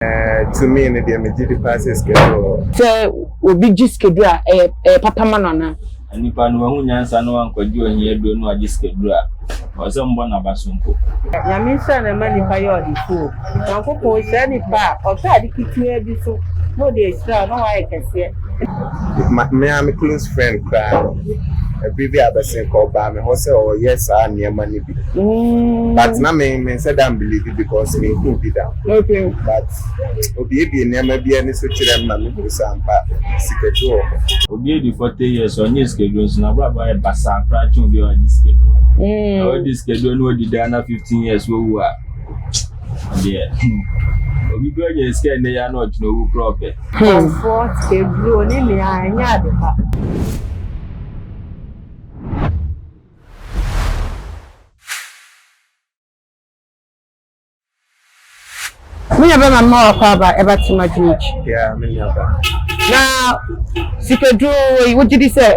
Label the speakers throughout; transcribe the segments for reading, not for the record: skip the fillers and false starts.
Speaker 1: To me, the immediate passes schedule.
Speaker 2: So, we be just schedule papa manana.
Speaker 3: And if I know who answer no one could do here, don't know a schedule. Or someone of us.
Speaker 4: Yamisa and money by your default. Uncle Poe said it back or try to keep you before. No, they sir, no, I can see.
Speaker 1: I'm a close friend, a baby other thing called Bam, or yes, I near money. But now, me said, I believe it because me who be down.
Speaker 2: Okay.
Speaker 1: But Obi never be any such a man who some secret door.
Speaker 3: Obi 40 years on your schedules, now by a bassa, practicing your schedule. All this schedule, no, the Dana 15 years who are. Yeah. We go again, scared they are not no proper.
Speaker 4: What a blue name, I had.
Speaker 2: Me never my more about ever too much rich.
Speaker 1: Yeah, me never.
Speaker 2: Now, Sikadro, what did he say?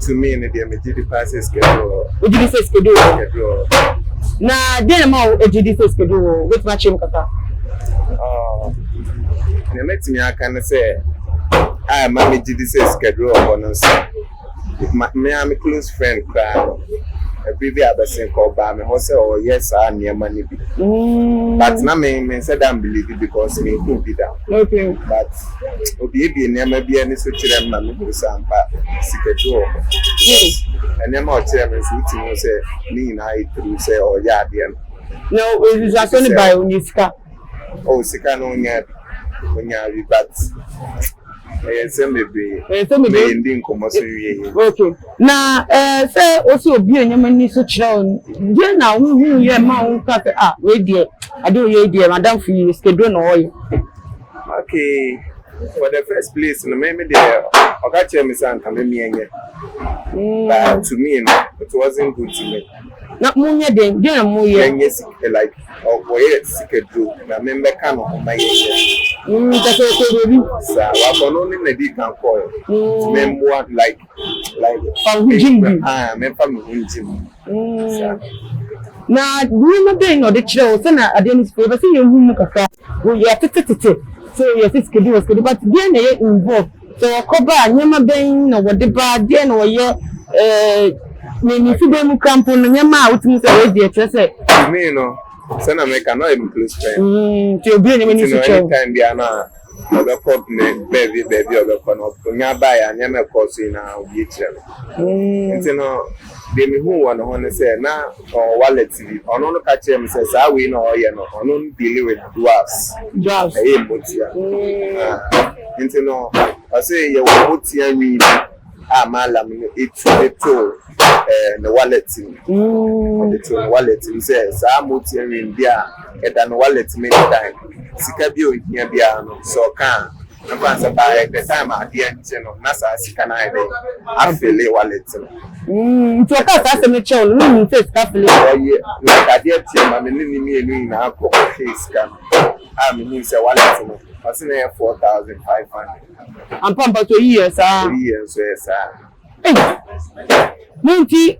Speaker 1: To me, the immediate passes schedule.
Speaker 2: What did he say? Schedule. Now, then I'm all a GD schedule with my chim kata.
Speaker 1: Oh, the next thing I can say, I am a GD schedule on us. Me, I'm a close friend, a baby other thing called Bam, or yes, I near money. But now, me said, I believe it because me who be down.
Speaker 2: Okay.
Speaker 1: But Obi never be any such a man who some secret door. Yes. And then more chairman who say, me, I through say, or Yardian.
Speaker 2: No, it is only by Uniska.
Speaker 1: Oh, Sikano, when you are but maybe ending commercial.
Speaker 2: Okay. Now, say also be a Yamani such down. Then now, we are Mount Cafe. Ah, wait, dear. I do hear, dear, Madame, for you, schedule oil.
Speaker 1: Okay. For the first place, no, maybe there, I got your miss and come in. But to me, it wasn't good to me.
Speaker 2: Not Munya, then, yes,
Speaker 1: like, or where secret do. I remember kind of my
Speaker 2: that's okay,
Speaker 1: sir. I can only be can call. Remember, like,
Speaker 2: from Jimmy.
Speaker 1: Ah, remember me, Jimmy.
Speaker 2: Now, we are doing all the children. I didn't say, but see you look at that. We are so yes, it's good, but then they involved. So, Coba, Yama Bain, or what the bad, then, or your when you see them come from your mouth, you say,
Speaker 1: me, no, Sana make an oil close friend.
Speaker 2: To be any
Speaker 1: time, Diana, or the company, baby, or the corner, nearby, and never cause in our beach. You know, they who want to say now, or wallet, or no catch him says, I win or you know, or no dealing with dwarfs.
Speaker 2: Dwarfs.
Speaker 1: You know, I say, you will put your read. Malam, it's the wallet. The wallet says, I'm out in India, and wallet many times. Sikabio in Yabiano, so can. By the time I did, Nasa Sikanai, I feel a wallet.
Speaker 2: To a cast as a mature, first couple.
Speaker 1: Like I did, I'm in our case. I mean, a wallet. I seen 4,500.
Speaker 2: I'm pumped to years,
Speaker 1: Years, yes,
Speaker 2: Minty,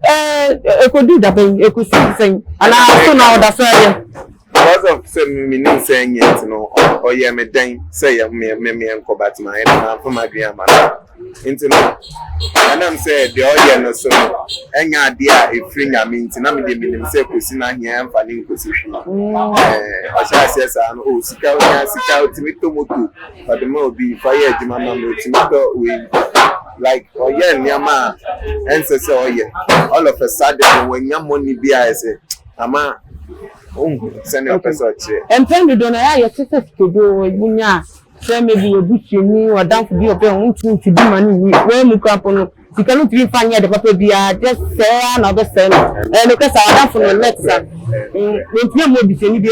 Speaker 2: could do that, you could see, and I don't know that's why.
Speaker 1: Because of some meaning saying it, or yeah, me dang, say, me and combat my and from my grandmother. Into and I'm saying the audience, so any idea if finger means, and I'm the minimum say, Kusina here and finding position. I shall say, oh, sick out to me to Mutu, but the more be fire, Jimama, like, oh, yeah, Yama, and so, oh, yeah, all of a sudden, when your money be, I say, Ama, send your person.
Speaker 2: And then you don't have your sisters to do, say maybe a bit you knew or down to be a parent to do money. When you come on, you cannot be finding the paper be just say another cell. And look at our for the next time. If you will be saying,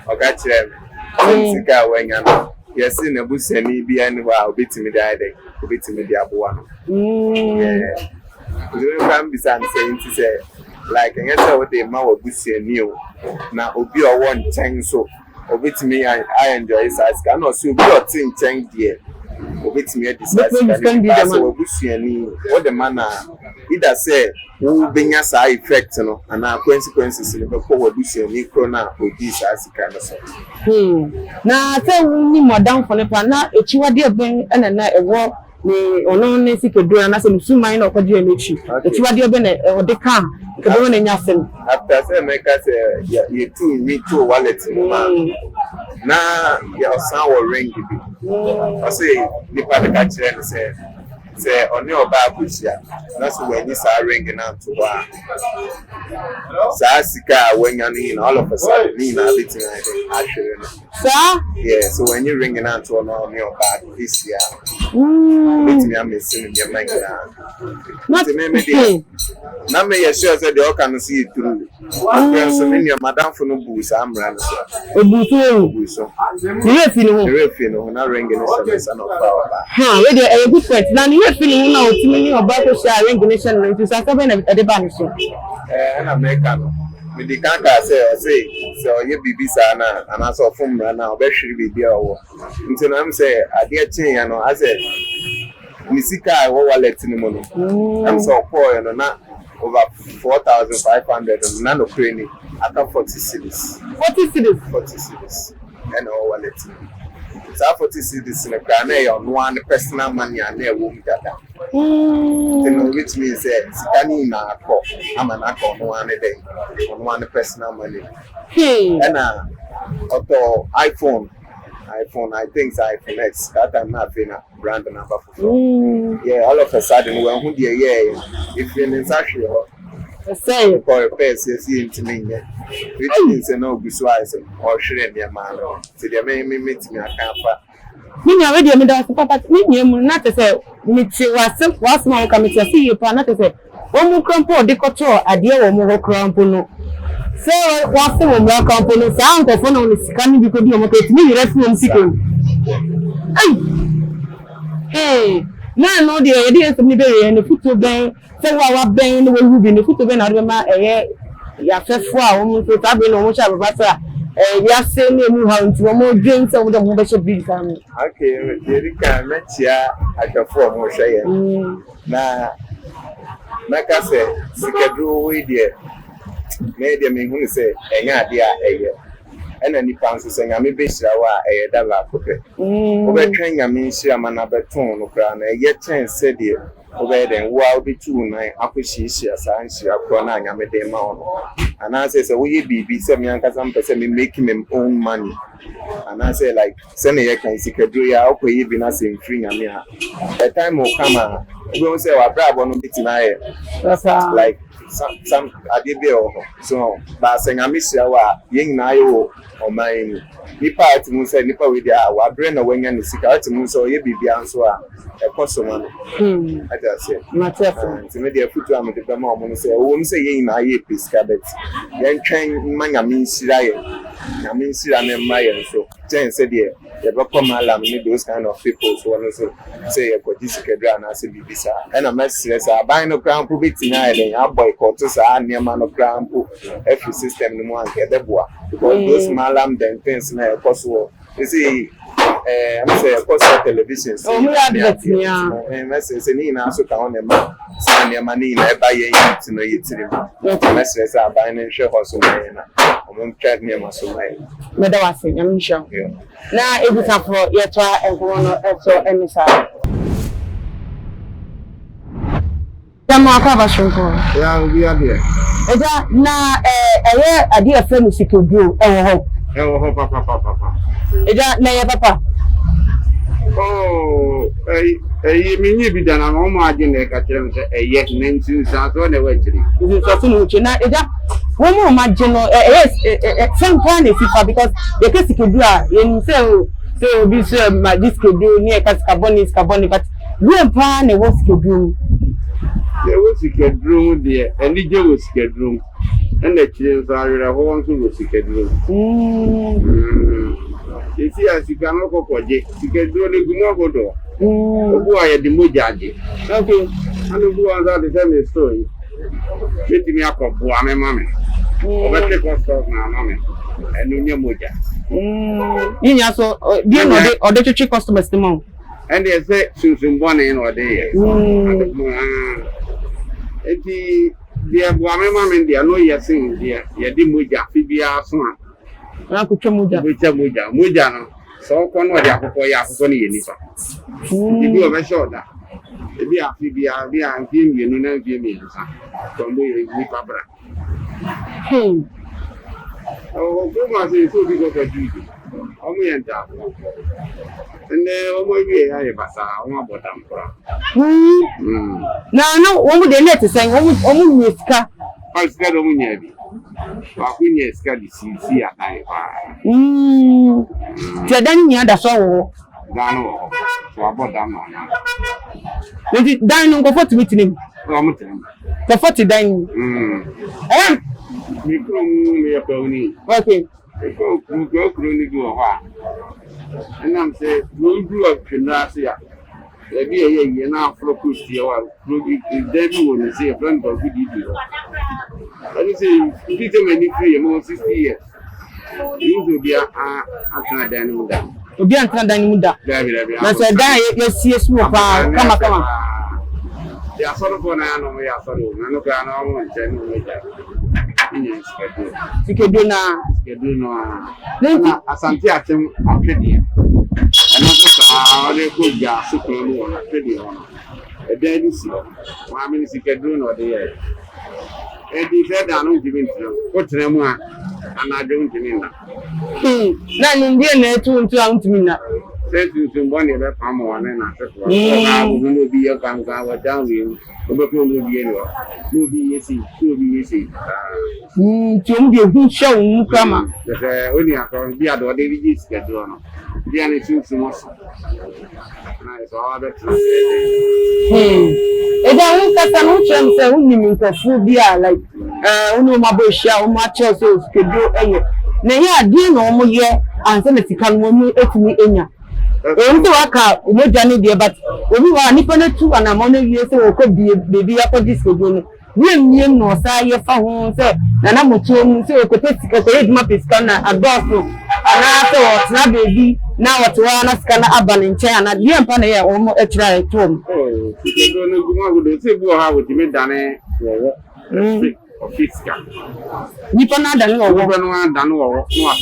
Speaker 1: okay, Sika when you're seeing a bush and me be anywhere, beat me the beat me the abuano. You can't be saying to say, like, and that's what they ma bush and new. Now, Obi or one change so. Obit me, I enjoy his ask. I know, so be your thing change here. Obit me, this is what the manner either say who bring us our effect no and our consequences in the forward this year na produce as kind of so
Speaker 2: na say we more down for the plan na echiwade ben na ewo ni ono ne sikedo na say musuman na okodi emechi echiwade ben e ode kan ke do na nya sem
Speaker 1: after say make us you two me to wallet na ya san wo ring bi I say the part ka kire say oni oba abusia na so when this are ringing out to wa sa sika when you all of a sudden ni na bitin actually
Speaker 2: sir
Speaker 1: yeah so when you ringing out to oni oba this year bitin am missing your mind not me na me yes sure say they can see it through so when your madam for no boost am ran so obuso so you feel no na ringing is no power
Speaker 2: we dey a good point na you feeling na otimi oba ko share recognition no so aka be na e dey ban so
Speaker 1: na America no me di kan ka say ye bibi sa na ana so fom na obehwiri bibi owo nti na am say ade chin ya no ase misika wo wallet ni mo no am so call no na over 4,500 na no training aka 40 cities and all wallet so 40 cities in a na your one personal money and na wo dada which means sikani na akọ ama na akọ no one personal money and auto iPhone I think it's iPhone X that time na fina brand number for yeah all of a sudden when who dey yeah if you in actually
Speaker 2: say
Speaker 1: for a person see into me which means no visualize or share me man so dey me meet me akanfa
Speaker 2: Mini already me da papa mini mu na te say me ti was ma ka me ti see you pa na te say wo mu krampo de koto ade wo mu krampo no so was wo mu krampo no sa an ko fo no sika ni bi ko bi o mo ke ti ni refu mo sika hey na no de e de so ni be ye ne futo ben se wa ben no wo bi ne futo ben na de ma eye ya fefo a wo mu so tabe no mo sha baba sa ya say me mu ha nti mo dwen se wo de mo be she big family
Speaker 1: okay we can metia atafo mo hwe na ka se sikadru we de me hu se enya ade a eye ena nipa nso se nyame be hira wa eye dala kope wo be twen nyame hira mana beton no kra na eye chen se de wo be den wo a be tu na akohihia sa anhira kro na nyame de ma ono ana say wo ye bibi se me ankasa mpese me make my own money ana say like se na ye kan sikadru ya okoye bi na se mfiri nyame a the time will come we won say wa brabo no bitina ye like some adebe so ba se nyame hira wa ye nyina yo o man nipa atimu say nipa we dia wa bre na wanya ne sika atimu so ye bibia nso a ekoso man aja say
Speaker 2: matefo
Speaker 1: ntime dia futu am de bema o mo say o mo say ye nyina ye piska bet ye ntwen manyame hira ye nyame hira ne maye so ten say dia ye be come alam ni those kind of people so one so say ye ko disikadra na say bibisa and na message say aban no crown pu bitina ye den boycott sa anema no crown pu every system no mo anke deboa because those malam den things na possible you see I'm say across television
Speaker 2: oh me advert ya
Speaker 1: message say ni na so ka on ma sa anema ni na e ba ye yin no yitiri message say aban no hwe ho so na omo trade ni ma so
Speaker 2: me da wase nyam hwe na ebusa for ye to enko no eto emisa Jama akaba shonko
Speaker 1: ya obi ade
Speaker 2: eja na eye ade afa mu sikobu ewo ho
Speaker 1: papa
Speaker 2: eja na ye papa
Speaker 5: oh minyi bi dana mo ma age na ka kire me se eye nantin sa so na wajiri
Speaker 2: izi so tunu uche na eja wo mo ma je no some plan e fifa because ye ke sikobu a ye ni se obi se ma discobu ni e ka carbon but we plan e wo sikobu
Speaker 5: ye wo sikedrum de ani je wo sikedrum ena kire so awere ho won so wo sikedrum isi asika no kokoje sikedrum ne gumo godo obu aye de mojaje
Speaker 2: okay
Speaker 5: anu bu an za de same story beti mi akobo ame mame obete kosto na mame enu nye moja
Speaker 2: yinya so bi no de ode chichi customers mo
Speaker 5: and they say sunsun bone no de ye eti dia bo amema me dia no yesin dia ye di moja fi bia so a
Speaker 2: na ko twamuja
Speaker 5: moja no so ko no dia akoko ya akoko ne yenifa ibi o be shoda ebi afi bia anfi mienu na anfi mienu sa to mo ye ni pabra o ko ma se so bi ko ka juju o mo yenta ene o mo bi ya ye basa o ma bodam kora
Speaker 2: na no wo mu de net sen wo mu nyesika
Speaker 5: Pascal do munye bi. Wa kunye ska di si atai pa.
Speaker 2: Ti dan nya da so wo.
Speaker 5: Dan wo. Wa bodam na.
Speaker 2: Ndi dan no ko 40 mitini.
Speaker 5: Wa mutem.
Speaker 2: The 40 dan.
Speaker 5: Mi ko mu me pa uni.
Speaker 2: Okay.
Speaker 5: Ko ni go ha. Enam se no du of kinasi ebi ye na afro kusti wa progi debi won say friend of didi ani say dite many free mo 60 years you be a atana muda
Speaker 2: obi atana muda na say dan ye sie su pa kama
Speaker 5: ya soro bona no ya soro na no ka na mo nche no me ja ni sikedo no na asante atem apedi and also they could gas to one a dead sea. 1 minute you can do no day. And he said, I don't give in to what them and I don't mean that.
Speaker 2: None Indian to me.
Speaker 5: Sent you to one of the farm one and I said, will be a ganga down in will be easy.
Speaker 2: To be a good show, come.
Speaker 5: Only I can be at what they did schedule. The only thing to most. Nice, all that.
Speaker 2: If I look at some chance, only mean for food, like only my bush, how much also could do. Nay, dear no year, and then if you can me in. Onto aka umojani de but obi wa nipa na tu ana mo na wie se wo ko bie akọ disco go no wiem no sa ye fa ho se na moto mu se wo ko pesika ko eduma pesika na adoso ana se wo tna bebi na woto wa na sika na aba ne nche ana die mpa na ye wo mo ekira etom
Speaker 5: go no guma go de se bu ha wo ti me dane wo Fiska.
Speaker 2: Nipa na dani wo
Speaker 5: no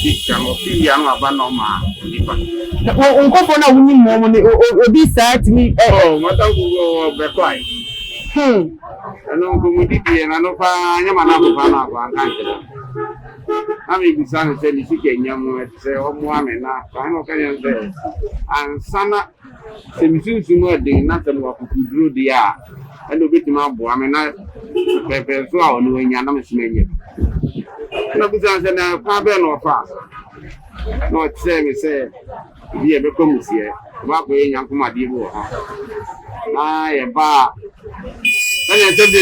Speaker 5: fiska no fi no aba no ma nipa.
Speaker 2: Nkofo na wunyi mo ne obi sa ti mi
Speaker 5: mata go be kwai. Ano ko mudi bi na no fa nya mana ko fa na kwa kan kira. Ami bi sa ne se ni sike nyam se o mo amena fa no kan yan se an sana se mi sun mo de na se mo ku duro dia. And the bit my boy, I mean, I so I know when you're not smelling. No, because I'm a father no fast. No, it's say, be a become here. Walk away, young from my dear. I a bar. And I said,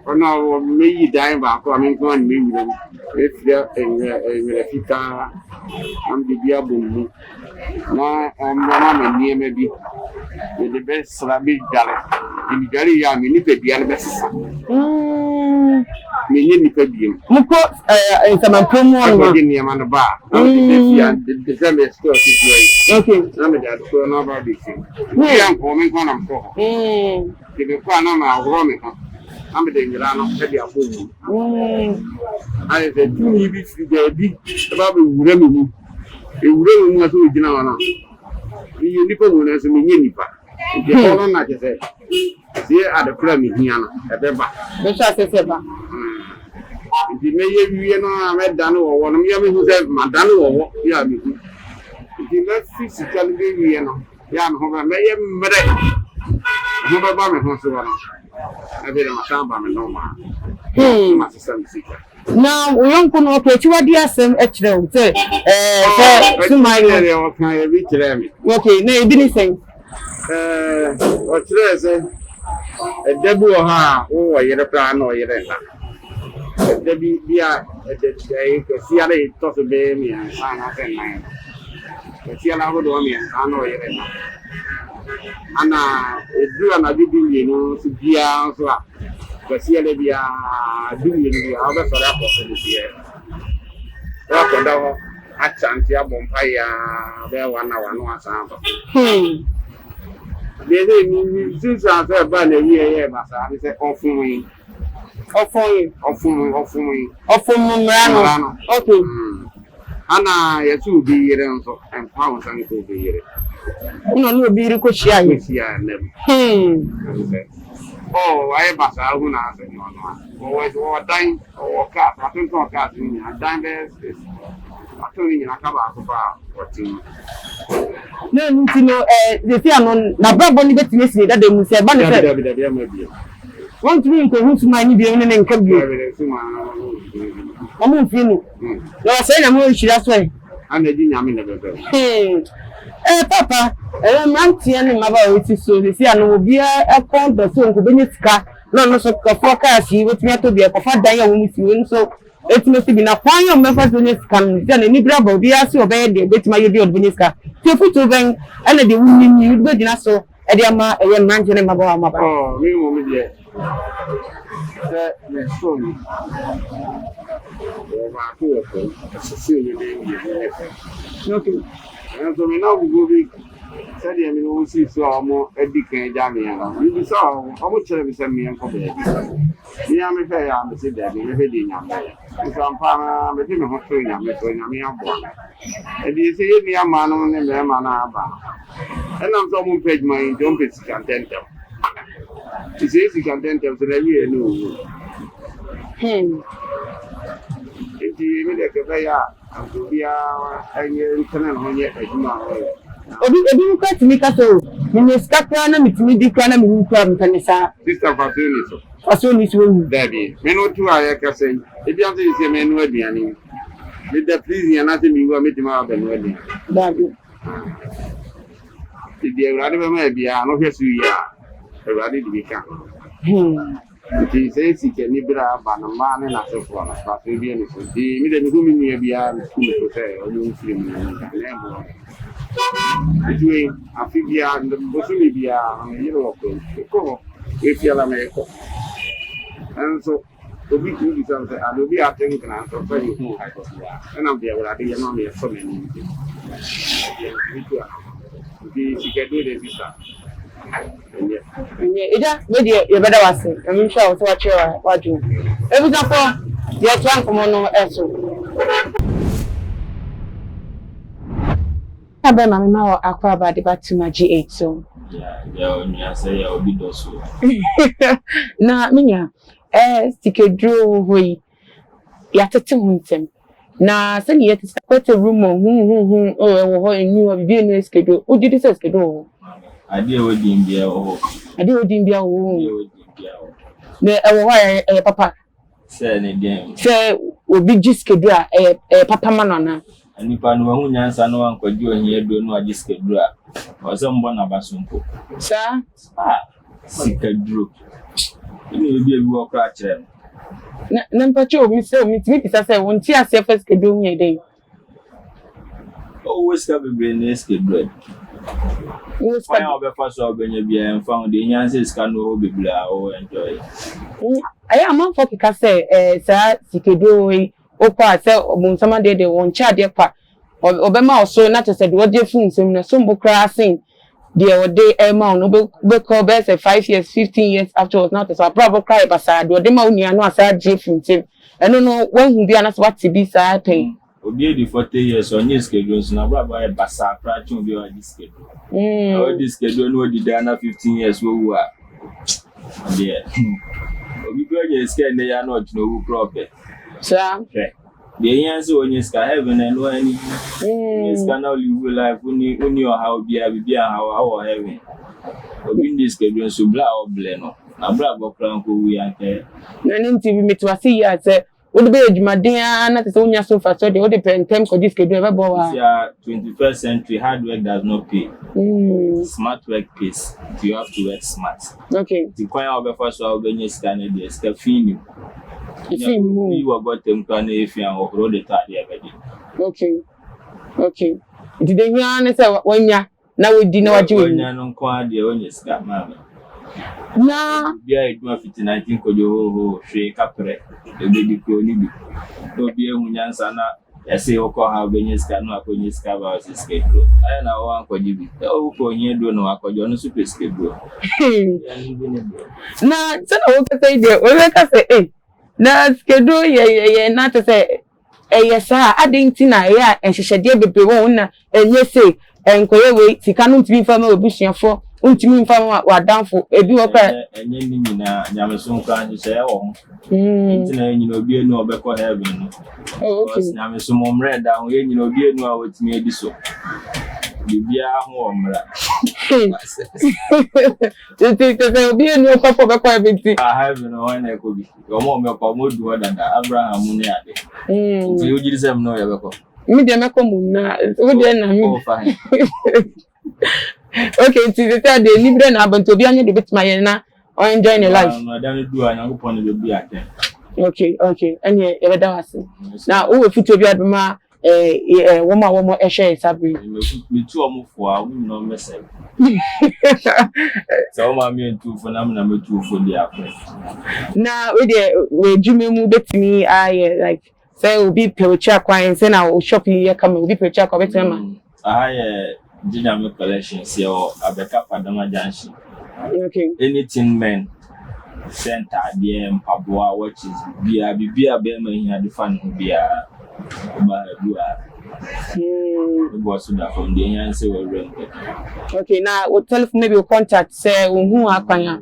Speaker 5: or no, me dying back, I mean, go and meet them. If they're a fita, I'm the dear boom. Now I'm near maybe with the best rabbit galley. In the galley, I mean, if it be a best. Meaning, if it be
Speaker 2: some promo
Speaker 5: in the man bar. The family store situation. Okay, I'm a so nobody this thing. We are coming on and for. If you find on our woman, I'm a Delano, heavy of food. I said, 2 weeks to be about the Ewu mu aso gina wana. Ni nipa mu na so menye nipa. Nke ono na kese. Sie adekura mi hia no ebeba.
Speaker 2: Be sha sese ba.
Speaker 5: Ndi meye wiye no ameda no wo no me hu se madane wo ya mi hu. Ndi na physical be wiye no. Ya no ba meye mre. Mo ba ba me ho so wana. Abere masamba me no ma. Ma se sam sika.
Speaker 2: Now, we don't know what you are dear, some extra. Say, to my okay, no, didn't say. What's there? A debut, oh, you're a plan or you're a Debbie, yeah, see a toss a baby and sign up and mine. See a lot of me and I know you're in. Anna, it's true, and I did to be so. Kasi ele bia dumi ni aba sori akọ ni ye wa ko dawo achanti abompa ya be wana wanu asamba
Speaker 5: They since I said, "Ban a year, but I said, often we,
Speaker 2: Ofun Murano. Okay.
Speaker 5: Anna, yes, will be here and pounds and it will be here.
Speaker 2: No be rekoshia yi.
Speaker 5: Oh, I have a who answered no one. Or dying or cat, I think on cat in a dime is actually in a cover or two.
Speaker 2: No, you know, the thing na brabo ni betime si that dem say ba ne say. Want to be who's money be in and come here. I'm on feeling. No, I say I'm going to that's why.
Speaker 5: And the Jimmy never.
Speaker 2: Papa, man, and my boy, so they see I know be a call the phone to Benetka. No, so forecast you with me to be a coffee dining with you, so it must be a fine of members when it comes. Then any bravo be asked to obey the bit my dear Benetka. So put to bang and the woman you good enough so. Ediama a young man in my boy.
Speaker 5: Oh, me woman, yes. The story.
Speaker 2: Okay.
Speaker 5: And so we now go big. Said I mean, we see so more educated Jamie. You saw how much of send me and for baby. Yeah, I'm a fair, I'm a sit there, I'm a wedding. If I'm Pana, but you know, I'm born. And you say, me a man on the man. And I'm someone paid my don't be content. He says he can tell so that you know. If you make a player, and to be a internet on yet, I do not know.
Speaker 2: Obi quite make us so. You scapana, me declare me from Canessa.
Speaker 5: Sister Fatunis.
Speaker 2: Fatunis will
Speaker 5: Debbie. Men or two I can say. If you answer is a man wedding, with the pleasing and nothing you will meet him out and wedding. If you rather may be, I know yes, we are ready to become. He says he can neither have a man and a so far. But we be anything. The immediate woman near beyond school to say, or you film. Between Amphibia and the Bosulibia and Europe, if you're America. And so, to be good is something, I will be at any kind of very good. And I'll be able to be so many. She can do the visa.
Speaker 2: Yeah, you better was it. I'm sure what you're watching. Every time, you're trying to mono also. Abe mama ma akwa ba de batuma G8 so.
Speaker 3: Yeah, onya say ya obi do so.
Speaker 2: Na minya stikedro hoyi ya tete huntem. Na se ni yete kwete room o ewo ho enu obi enu skedo. O didi se skedo.
Speaker 3: Ade o di mbia o.
Speaker 2: Ade o di mbia o. Na ewo ho papa.
Speaker 3: Se ne dem.
Speaker 2: Se obi gi skedo a papa manana.
Speaker 3: Nipa no hu nyansa no ankwadi ohia do no agi skedura o se mbo na basonko
Speaker 2: sa
Speaker 3: sikaduro ni ebi ebi wo kra kire
Speaker 2: na mpacho mi se mi pisa se won ti ase fa skedura hu yede
Speaker 3: o wo ska bebre na skedura
Speaker 2: wo ska
Speaker 3: fa obe fa so obenya bia en fa de nyansa ska no bebre a o enjoy
Speaker 2: aya man fo kika se sa skedura okwa se obunsama de won cha de kwa obema oso na to se de ode fun sem na so mbokra asin de ode ema no be call be say 5 years 15 years afterwards now to so probably cry basa de ode ma unia no asa je fun sem eno no wan hu bia na so what be sa pen
Speaker 3: obi di 40 years on his schedule so na braba e basa pra chun bi o di schedule o di schedule no di dana 15 years wo wu a de obi go ye schedule ne ya no jino wu problem.
Speaker 2: Sir,
Speaker 3: the answer on your sky heaven and when you can now live life only or how be how heaven. Obi this schedule so bla or bleno. Na bla go plan ko we ante.
Speaker 2: Na nti me to see ya say wo de be adwumaden na te se onya so fa so de wo de time ko this schedule be bo wa.
Speaker 3: Yeah, 21st century hard work does not pay. Smart work pays. You have to work smart.
Speaker 2: Okay.
Speaker 3: The kwanya obe fa so obenye scan dey ska fini. You were got them can if you are road the tire.
Speaker 2: Okay. Did they hear say when ya na we di na waji we
Speaker 3: na no kwa de onye ska mama.
Speaker 2: Na
Speaker 3: Bia eduma 19 ko jo ho hwe kapre e be di ko ni bi. To bi ehunyansa na say Okoha Benisca, no Akoniska about his schedule. I know one could you be. Oh, you no Akon super schedule.
Speaker 2: Now, so I say, we say, eh, na schedule, yeah, not to say, eh, yes, sir, I didn't see na, and she said, dear, be one, and yes, say, and go away, she can't be from a bush for. Untimi mfa wa danfo ebi wo pa
Speaker 3: enye ni nyina nyameso kan je wo ntina nyina obi enu obekọ heaven no okay nyameso momre da ho ye nyina obi enu a wotimi edi so bibia ho omra tete
Speaker 2: obi enu papa obekọ heaven ti
Speaker 3: heaven no na ko bi omo mekọ modu odada Abraham ne ade ti ojiri sem no ye bekọ
Speaker 2: mi de mekọ mu na wo de na mi okay, to the third day, libre na abantu obi anya de betima ye na or enjoy your life.
Speaker 3: No, da do anya go pon be ate.
Speaker 2: Okay, and ye be da wase. Na wo we futu obi adoma womo ehwe sabre.
Speaker 3: Me tu omo fo a wo no message. So ma me tu fo na me tu fo dia akwa.
Speaker 2: Na we de we djume mu betimi aye like say obi peocha kwan say na o shopping ye come obi peocha kwa betima.
Speaker 3: Aye Dynamic collection, see or Abeka Padama Junction.
Speaker 2: Okay.
Speaker 3: Anything men center DM Pabua watches Bia Bema here the fun Bia was from the answer.
Speaker 2: Okay, now we'll tell if maybe we'll contact say who are paying.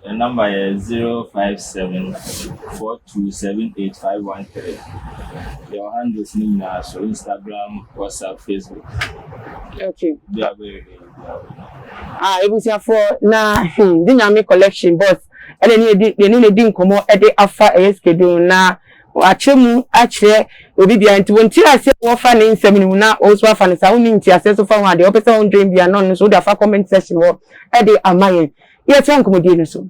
Speaker 3: The number is 057-427-8513. Your handles Nina, so Instagram, WhatsApp, Facebook.
Speaker 2: Okay.
Speaker 3: They are very
Speaker 2: it was here for na dynamic collection, but and then they didn't come out at the alpha schedule na achemu achre obi bia nti wonti ase wo fa ne nsem na also fa ne sa woni nti ase so fa wa de opese on dream bia no so da fa comment section wo e de amaye ye twan komodie no so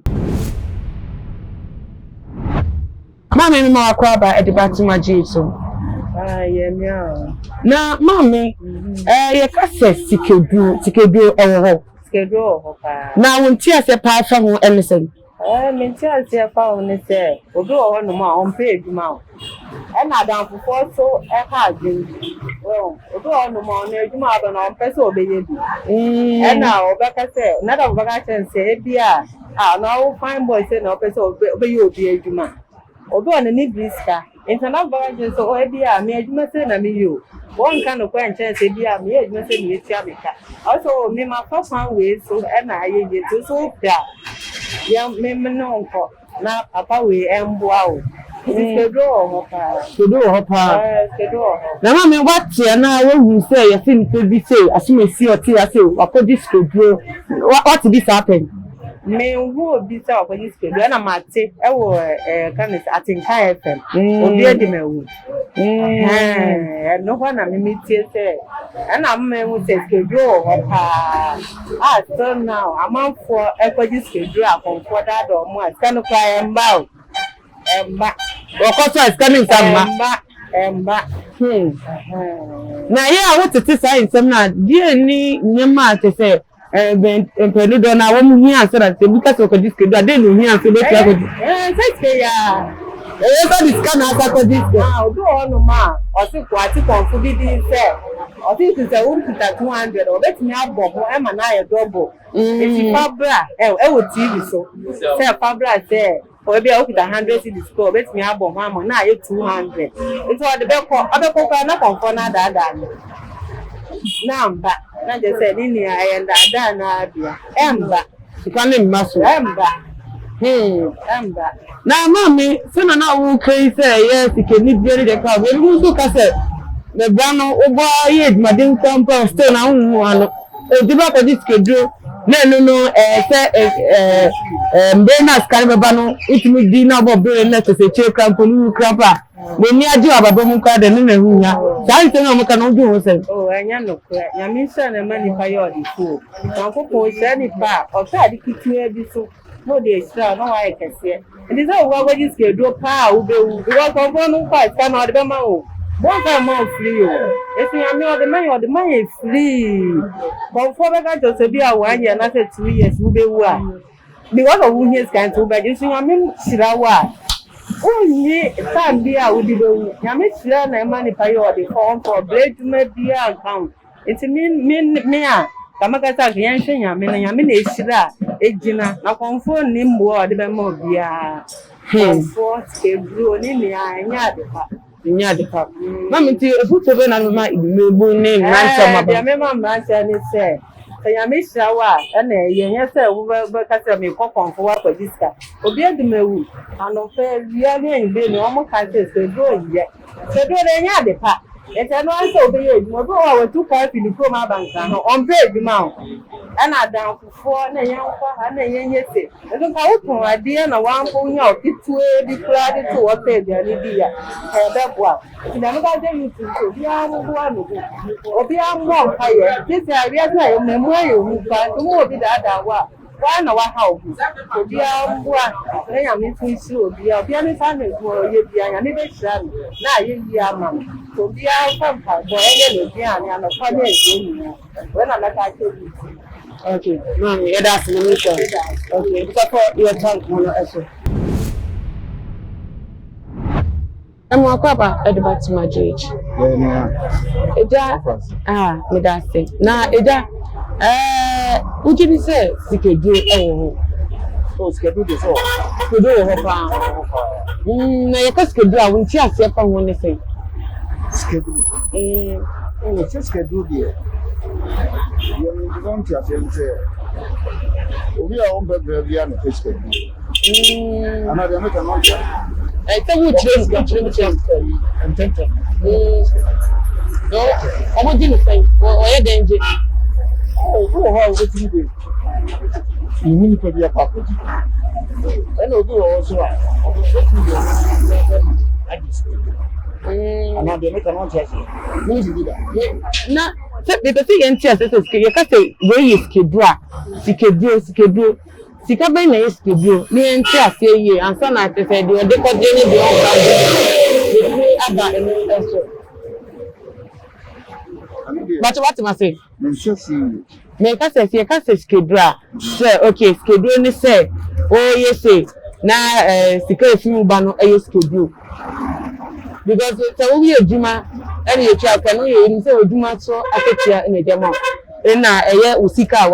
Speaker 2: mama mi ma akwa ba e de batima ji so
Speaker 4: yeah meow
Speaker 2: na mama ye ka se sikedu ewo
Speaker 4: schedule ho pa
Speaker 2: na wonti ase pa fa ho enesen
Speaker 4: menti ase fa ho ne se obi wo no ma on pay eduma o e na dan fofo so e ha adwin obi wo no ma na eduma aba na on pese obeye bi e na obeka se na da obeka chance e bia na wo fine boy say na pese obeye obi eduma obi wo ni briska internal bagage so e bia me eduma se na me yo one kind of point chance bia me eduma se ni etia beka also me ma papa we so e na aye so da ya me no nko na papa we emboa o schedule ho pa na ma me wate na wo hu say ya fin to bi say asumesi oti ya say akodi schedule what did this happen me who bi say akodi schedule na mate e wo kan atinka FM obi edi me wu no kwa na me metie say na me hu say schedule ho pa so now amount for akodi schedule akonfo da do mo asanu kwa emba okoso scanning samma emba na ye a wotete science na die ni nyema te se pelu do na wo mu hi answer na te buka so ko disk do ade no hi answer do tia ko say ya so this can answer ko disk odo onu ma o si ko ati konfu bi di se o ti se wo kita 200 o betimi abobo e ma na ye double if fabra e wo TV so say fabra say o be o kita 100 cedi score betimi abobo ma na ye 200 nti o de be ko abekọ na konfo na da namba na je say ni ayenda da na bia emba ikane mmaso emba na mami so na wo kai say yes ikeni bere de ka we mu so ka say the brano obo ye madin compound still na hu ano e di ba ko di schedule na no say mbena skari baba no itimi di na bo bere na se che krampo nu krampa we ni aji ababo mu ka de na hu nya sai se na mo ka no ju ho se enya no kwa nya mi sha na mani pa yo di fu na ko ko se ni pa o ta di kitu e bi so no dey stra no wa ekese ndi say wo go di schedule pa u be u because of no pa ska na de ma o one time I'm free o esi ya mi o de man e free confirm be ka jo se bi a 1 year na say 2 years u be wu a because of who years kan to be esi ya mi sira wa Only Sandia would be Yamisha and money pay or the phone for blade maybe account. It's me. Kamakata Yanshan Yamin is that Ejina, now confirm Nimbo, the Bemobia. Force a brew in the Yadipa. Mammy, put a ven on my name, my member Manson is said. Yamisha, and a young sir, me pop on for what for this guy. Obey the Mewu, and of fair, really, and being almost like this, so go yet. So do they Yadipa? It's an answer to you. We'll go our 2 cars in the Coma Bank on pay the mount. And I down for 4 and a young and a young yes. I don't know what idea and a 1 point out. It's way be glad to what they are idea. That one. In another day, you to be one or be more higher. This area, I memory, but more be the other one. One or how to be one. They are missing you. Be a pianist for you. I never said. Now you are man. To be out from her, boy, and a funny when I like you. Okay, Mammy, that's the mission. Okay, support your tongue, Mono Esso. I'm a papa at the bottom of my judge. Me that's it. Now, would you say, you could do oh, schedule this all? Could do a farm. Now, you can schedule, I won't just say from one thing.
Speaker 6: Schedule. Oh, it's a schedule here. You don't just say, we are on the and the schedule. Another make a noise.
Speaker 4: I think we change
Speaker 6: and take them.
Speaker 4: No, I want you to say, or danger.
Speaker 6: Oh, how would you do? You mean to be a puppet? I know you also are. And I don't make a noise. Who did that?
Speaker 4: Now, the thing and chess is you can say, where is Kidra? Sikabin is Kidro. Me and chess, ye, and son, I said, you are decoding the but what must I say? Make us say, you can say Skidra. Sir, okay, Skidro, say, oh, yes, say, now, secret few bano, a Skidro. Because it's a weird Juma, and your child can only say Juma so I in a demo. And now a year Usika,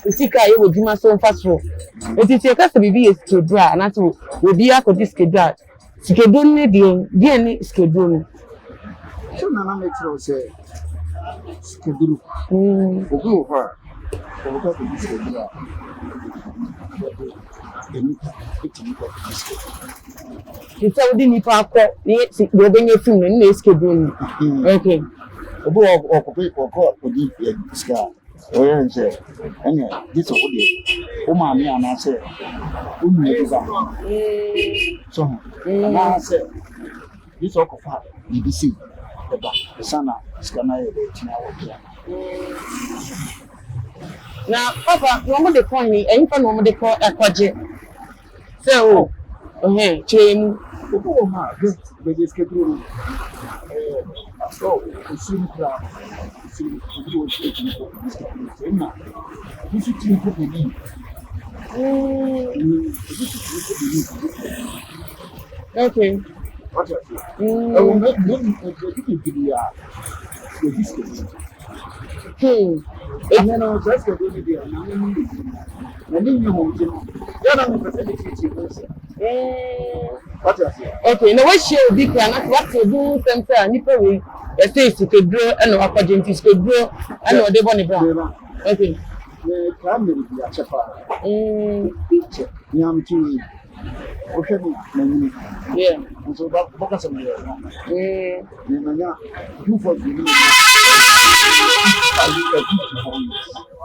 Speaker 4: Usika, you would Juma so fast. It is your custom be a Skidra, and that will be a Skidra. Skidro, dear Skidro.
Speaker 6: So Nana makes her say, schedule. Go her. Go to this schedule.
Speaker 4: It's already Nipa, you're being a film and they schedule. Okay.
Speaker 6: A book or people call for deep sky. Or say, and this is what Omani and I say, so I said, this all of BBC. The son is going to
Speaker 4: now, Papa, no one they call me, and for no one they call a project. So, okay, Jim,
Speaker 6: the schedule. So, the same crowd,
Speaker 4: okay.
Speaker 6: What is it? I will make and then I was just going to be a
Speaker 4: okay, now what she'll be what to do, something, Nipper, a face you could draw and what agencies could draw, and what they want to draw. Okay.
Speaker 6: The family will be a chapter. Picture, young to okay,
Speaker 4: yeah,
Speaker 6: and so that focus on you for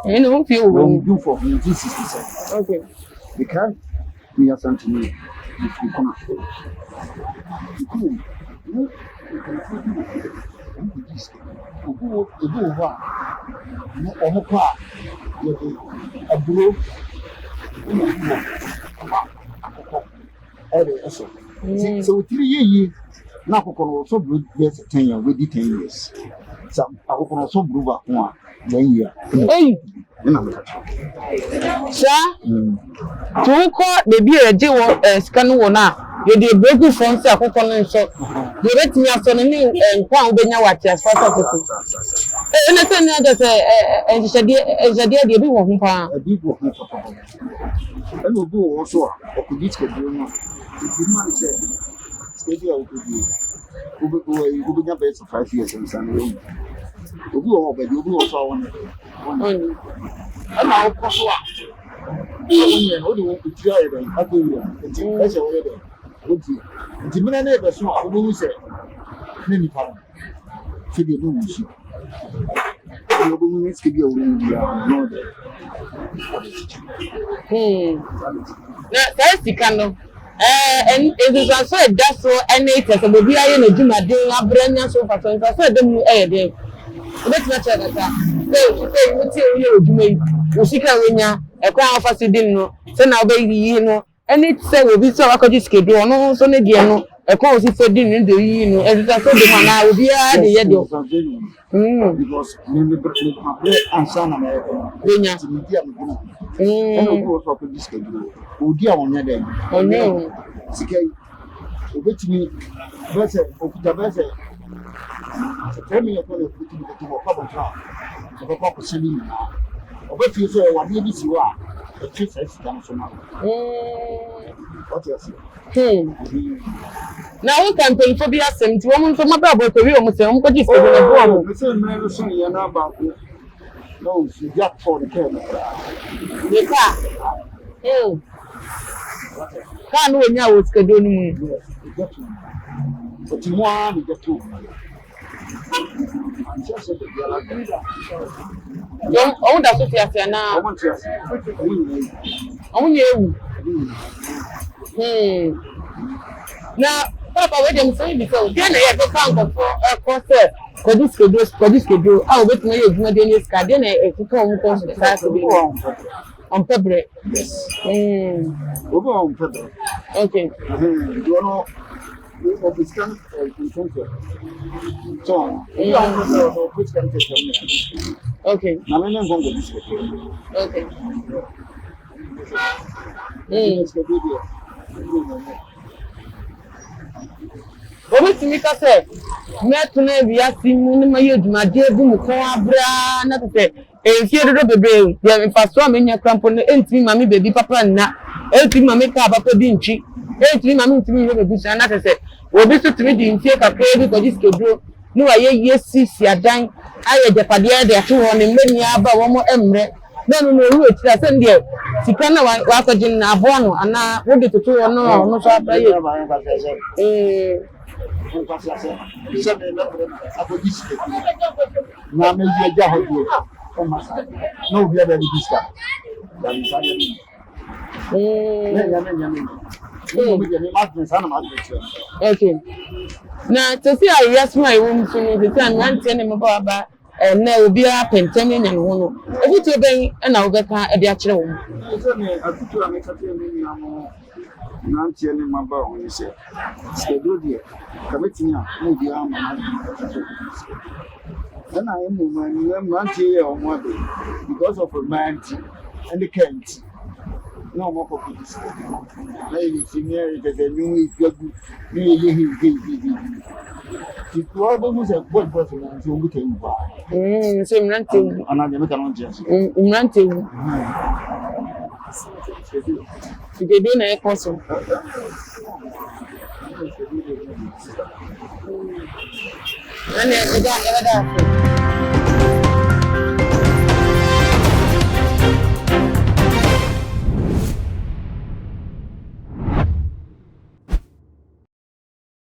Speaker 4: you know, you will
Speaker 6: do for 1967.
Speaker 4: Okay,
Speaker 6: we can't be a something if you come. You so 3 years now, also good years 10 years, we did 10 years. Some I will also prove 1 year. Hey, ina me catch
Speaker 4: to call the beer je scan wo na ye dey break from say akoko no nso ye betimi aso no ni nkwa obenya wate as far as ene se na de se enjade de bi wo ho pa
Speaker 6: bi wo ho pa eno bi wo so a okudi schedule no bi man say schedule obenya best 5 years in san way obi wo ba obi wo so won ana o so a onye no de wo kutira ye den akoya nti ese wo ye den nti mina na ebe so a obi se na ni pa fi de no wusi obi mu ske bi o wu ya no de
Speaker 4: na sika no so that's so any test obi aye na djuma den abranya so fa so dem de obeti na check that say muti o djuma yi o sika wenya ekwa afa sidin no se na obeyi no any say obi so akoji schedule no so ne de no ekwa o si fedin ni de yi no ezita so de mana obi a de ye de
Speaker 6: because me answer na me
Speaker 4: wenya
Speaker 6: media me no go for akoji schedule odi a wonya de
Speaker 4: onye
Speaker 6: sika obeti ni bese okuta bese temi ya kwa okuti ni kwa kwa kwa kwa kusini na obeti so wa ni bi siwa e chi sai sika no so na what you say
Speaker 4: na wo campaign for bi asem ti wo mo so maba bo to wi o mo se mo ko ji schedule na bo mo
Speaker 6: se me so ya na ba ko no si jack for the camera
Speaker 4: de ka ka no nya wo schedule ni mu
Speaker 6: but you want to get to
Speaker 4: on da so ti afia na on ye ewu na papa we dem say bi so dey na ye be kan ko concert ko schedule a obet na ye djuma dey ni ska dey na e ko mo ko sa so bi on February
Speaker 6: over on February
Speaker 4: okay
Speaker 6: you know of this kind of so you are no which can take
Speaker 4: okay
Speaker 6: na me ngon go this
Speaker 4: okay obi timi ka se metu na bia simu ni maye djuma dey bu mu ko abra na te enfie dodo bebe ya mfaso amenya krampo no entimi mami bebi papa na entimi mami ka papa bi nchi entimi mami ntimi yo bebi sa na te se obi so timi di nfie kakra bi ko schedule ni wa ye yesi adan aye jepade ya de ato ho ne mmeni aba wo mo emre na no ru etira se ndie sika na wa ko jin na abo no ana wo de toto wo no so abra ye
Speaker 6: na me ye ja ho die o ma sa no bi aba bi diska da mi sa ye
Speaker 4: okay na to see I yes my room so no the time man tell me ba ba na obi a pentem nya no no obi to ben na wo beka e de a kire wo
Speaker 6: so me atutu a me ka te me na mo na ntie ne maba o ni se schedule die ka betini a mo bi a ma na I am man tie o mo be because of a man and the Kent no more for this lady senior is the new good he was a good person so we can buy
Speaker 4: so mrante
Speaker 6: another make an just
Speaker 4: mrante you do na e person and e da